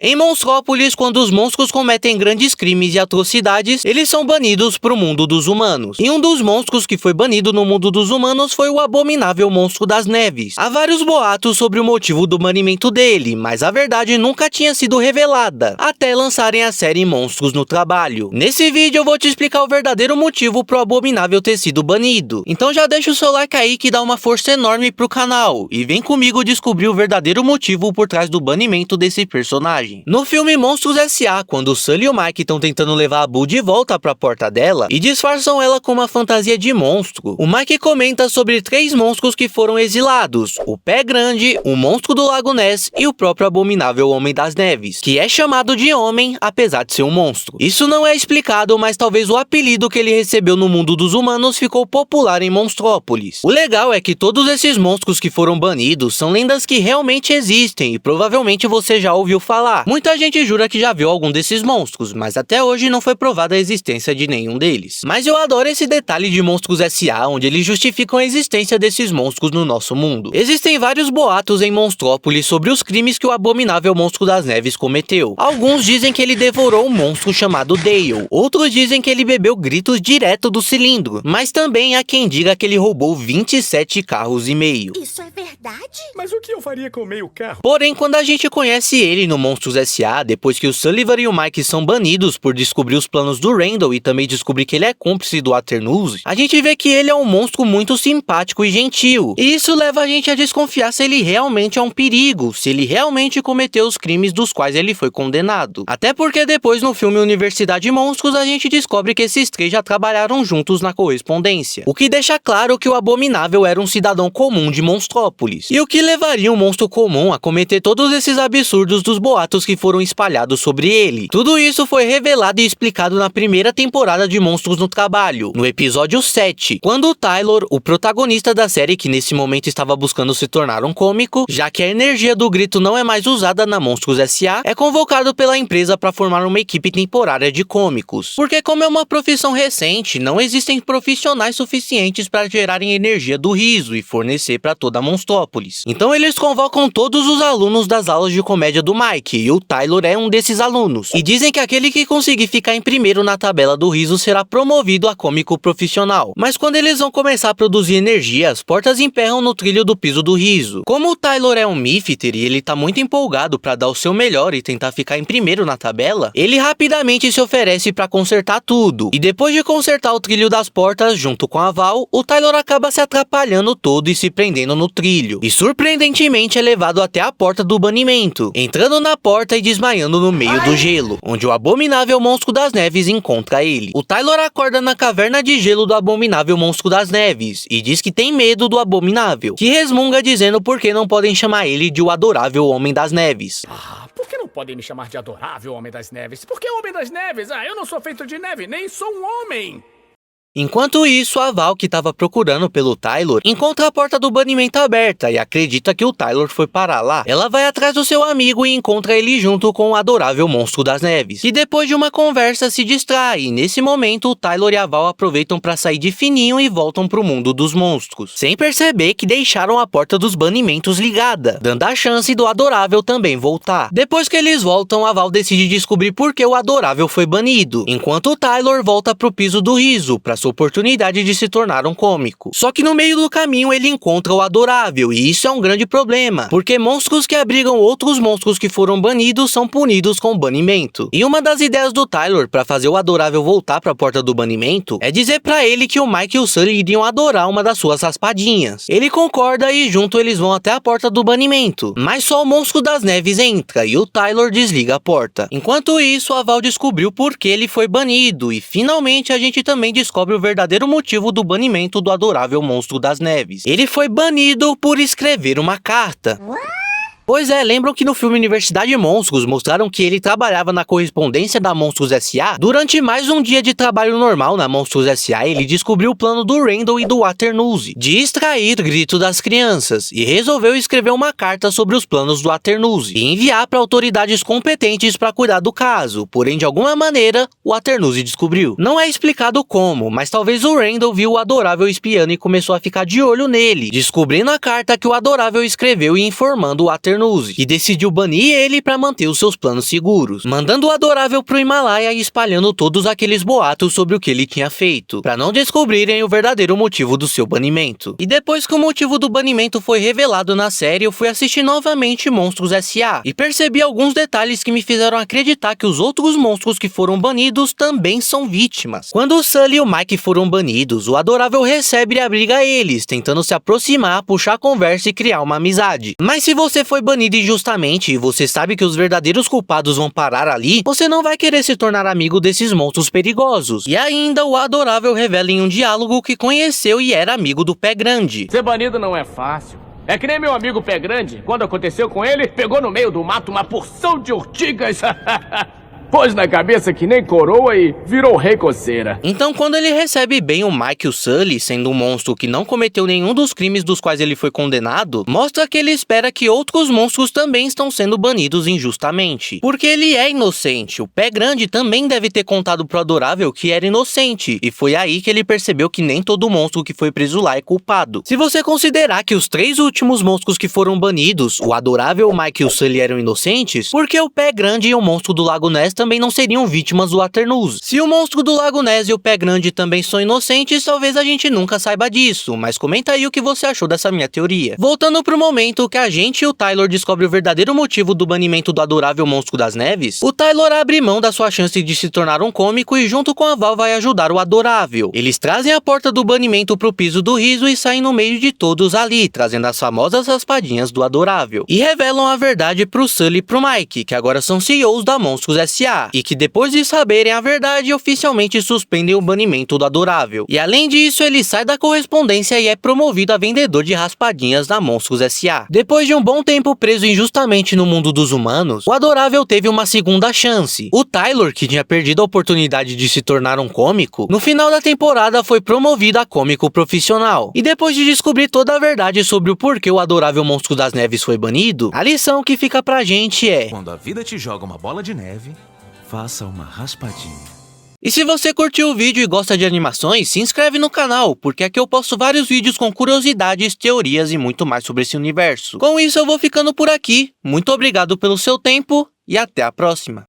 Em Monstrópolis, quando os monstros cometem grandes crimes e atrocidades, eles são banidos para o mundo dos humanos. E um dos monstros que foi banido no mundo dos humanos foi o abominável monstro das neves. Há vários boatos sobre o motivo do banimento dele, mas a verdade nunca tinha sido revelada, até lançarem a série Monstros no Trabalho. Nesse vídeo eu vou te explicar o verdadeiro motivo pro abominável ter sido banido. Então já deixa o seu like aí que dá uma força enorme pro canal, e vem comigo descobrir o verdadeiro motivo por trás do banimento desse personagem. No filme Monstros S.A., quando o Sully e o Mike estão tentando levar a Boo de volta para a porta dela e disfarçam ela com uma fantasia de monstro, o Mike comenta sobre 3 monstros que foram exilados: o Pé Grande, o Monstro do Lago Ness e o próprio abominável Homem das Neves, que é chamado de Homem apesar de ser um monstro. Isso não é explicado, mas talvez o apelido que ele recebeu no mundo dos humanos ficou popular em Monstrópolis. O legal é que todos esses monstros que foram banidos são lendas que realmente existem e provavelmente você já ouviu falar. Muita gente jura que já viu algum desses monstros, mas até hoje não foi provada a existência de nenhum deles. Mas eu adoro esse detalhe de Monstros S.A., onde eles justificam a existência desses monstros no nosso mundo. Existem vários boatos em Monstrópolis sobre os crimes que o abominável Monstro das Neves cometeu. Alguns dizem que ele devorou um monstro chamado Dale, outros dizem que ele bebeu gritos direto do cilindro, mas também há quem diga que ele roubou 27 carros e meio. Isso é verdade? Mas o que eu faria com meio carro? Porém, quando a gente conhece ele no Monstros S.A., depois que o Sullivan e o Mike são banidos por descobrir os planos do Randall e também descobrir que ele é cúmplice do Waternoose, a gente vê que ele é um monstro muito simpático e gentil. E isso leva a gente a desconfiar se ele realmente é um perigo, se ele realmente cometeu os crimes dos quais ele foi condenado. Até porque depois no filme Universidade Monstros a gente descobre que esses 3 já trabalharam juntos na correspondência, o que deixa claro que o abominável era um cidadão comum de Monstrópolis. E o que levaria um monstro comum a cometer todos esses absurdos dos boatos que foram espalhados sobre ele? Tudo isso foi revelado e explicado na primeira temporada de Monstros no Trabalho, no episódio 7, quando o Taylor, o protagonista da série que nesse momento estava buscando se tornar um cômico, já que a energia do grito não é mais usada na Monstros S.A., é convocado pela empresa para formar uma equipe temporária de cômicos. Porque como é uma profissão recente, não existem profissionais suficientes para gerarem energia do riso e fornecer para toda a Monstrópolis. Então eles convocam todos os alunos das aulas de comédia do Mike, e o Taylor é um desses alunos. E dizem que aquele que conseguir ficar em primeiro na tabela do riso será promovido a cômico profissional. Mas quando eles vão começar a produzir energia, as portas emperram no trilho do piso do riso. Como o Taylor é um mífter e ele tá muito empolgado para dar o seu melhor e tentar ficar em primeiro na tabela, ele rapidamente se oferece para consertar tudo. E depois de consertar o trilho das portas junto com a Val, o Taylor acaba se atrapalhando todo e se prendendo no trilho. E surpreendentemente é levado até a porta do banimento, entrando na porta e desmaiando no meio do gelo, onde o abominável Monstro das Neves encontra ele. O Taylor acorda na caverna de gelo do abominável Monstro das Neves e diz que tem medo do abominável, que resmunga dizendo por que não podem chamar ele de o adorável Homem das Neves. Por que não podem me chamar de adorável Homem das Neves? Por que Homem das Neves? Eu não sou feito de neve, nem sou um homem! Enquanto isso, a Val, que estava procurando pelo Taylor, encontra a porta do banimento aberta e acredita que o Taylor foi parar lá. Ela vai atrás do seu amigo e encontra ele junto com o adorável Monstro das Neves, e depois de uma conversa se distrai, e nesse momento o Taylor e a Val aproveitam para sair de fininho e voltam pro mundo dos monstros, sem perceber que deixaram a porta dos banimentos ligada, dando a chance do adorável também voltar. Depois que eles voltam, a Val decide descobrir por que o adorável foi banido, enquanto o Taylor volta pro piso do riso, para sua oportunidade de se tornar um cômico. Só que no meio do caminho ele encontra o adorável, e isso é um grande problema, porque monstros que abrigam outros monstros que foram banidos são punidos com banimento. E uma das ideias do Taylor para fazer o adorável voltar para a porta do banimento é dizer para ele que o Mike e o Sully iriam adorar uma das suas raspadinhas. Ele concorda e junto eles vão até a porta do banimento, mas só o Monstro das Neves entra e o Taylor desliga a porta. Enquanto isso, a Val descobriu por que ele foi banido, e finalmente a gente também descobre o verdadeiro motivo do banimento do adorável Monstro das Neves. Ele foi banido por escrever uma carta. Pois é, lembram que no filme Universidade Monstros mostraram que ele trabalhava na correspondência da Monstros S.A.? Durante mais um dia de trabalho normal na Monstros S.A., ele descobriu o plano do Randall e do Waternoose de extrair grito das crianças e resolveu escrever uma carta sobre os planos do Waternoose e enviar para autoridades competentes para cuidar do caso, porém de alguma maneira o Waternoose descobriu. Não é explicado como, mas talvez o Randall viu o adorável espiando e começou a ficar de olho nele, descobrindo a carta que o adorável escreveu e informando o Waternoose Waternoose, e decidiu banir ele para manter os seus planos seguros, mandando o Adorável pro Himalaia e espalhando todos aqueles boatos sobre o que ele tinha feito, para não descobrirem o verdadeiro motivo do seu banimento. E depois que o motivo do banimento foi revelado na série, eu fui assistir novamente Monstros S.A. e percebi alguns detalhes que me fizeram acreditar que os outros monstros que foram banidos também são vítimas. Quando o Sully e o Mike foram banidos, o Adorável recebe e abriga eles, tentando se aproximar, puxar a conversa e criar uma amizade. Mas se você foi banido injustamente e você sabe que os verdadeiros culpados vão parar ali, você não vai querer se tornar amigo desses monstros perigosos. E ainda o Adorável revela em um diálogo que conheceu e era amigo do Pé Grande. Ser banido não é fácil. É que nem meu amigo Pé Grande. Quando aconteceu com ele, pegou no meio do mato uma porção de urtigas. Pôs na cabeça que nem coroa e virou rei coceira. Então, quando ele recebe bem o Mike e o Sully, sendo um monstro que não cometeu nenhum dos crimes dos quais ele foi condenado, mostra que ele espera que outros monstros também estão sendo banidos injustamente. Porque ele é inocente. O Pé Grande também deve ter contado pro Adorável que era inocente, e foi aí que ele percebeu que nem todo monstro que foi preso lá é culpado. Se você considerar que os 3 últimos monstros que foram banidos, o Adorável, o Mike e o Sully eram inocentes, porque o Pé Grande e o monstro do Lago Ness também não seriam vítimas do Waternoose. Se o monstro do Lago Ness e o Pé Grande também são inocentes, talvez a gente nunca saiba disso, mas comenta aí o que você achou dessa minha teoria. Voltando pro momento que a gente e o Tylor descobrem o verdadeiro motivo do banimento do adorável monstro das neves, o Tylor abre mão da sua chance de se tornar um cômico e junto com a Val vai ajudar o adorável. Eles trazem a porta do banimento pro piso do riso e saem no meio de todos ali, trazendo as famosas raspadinhas do adorável. E revelam a verdade pro Sully e pro Mike, que agora são CEOs da Monstros S.A. E que depois de saberem a verdade, oficialmente suspendem o banimento do adorável. E além disso, ele sai da correspondência e é promovido a vendedor de raspadinhas da Monstros S.A. Depois de um bom tempo preso injustamente no mundo dos humanos, o adorável teve uma segunda chance. O Tylor, que tinha perdido a oportunidade de se tornar um cômico, no final da temporada foi promovido a cômico profissional. E depois de descobrir toda a verdade sobre o porquê o adorável monstro das neves foi banido, a lição que fica pra gente é: quando a vida te joga uma bola de neve, faça uma raspadinha. E se você curtiu o vídeo e gosta de animações, se inscreve no canal, porque aqui eu posto vários vídeos com curiosidades, teorias e muito mais sobre esse universo. Com isso eu vou ficando por aqui, muito obrigado pelo seu tempo e até a próxima.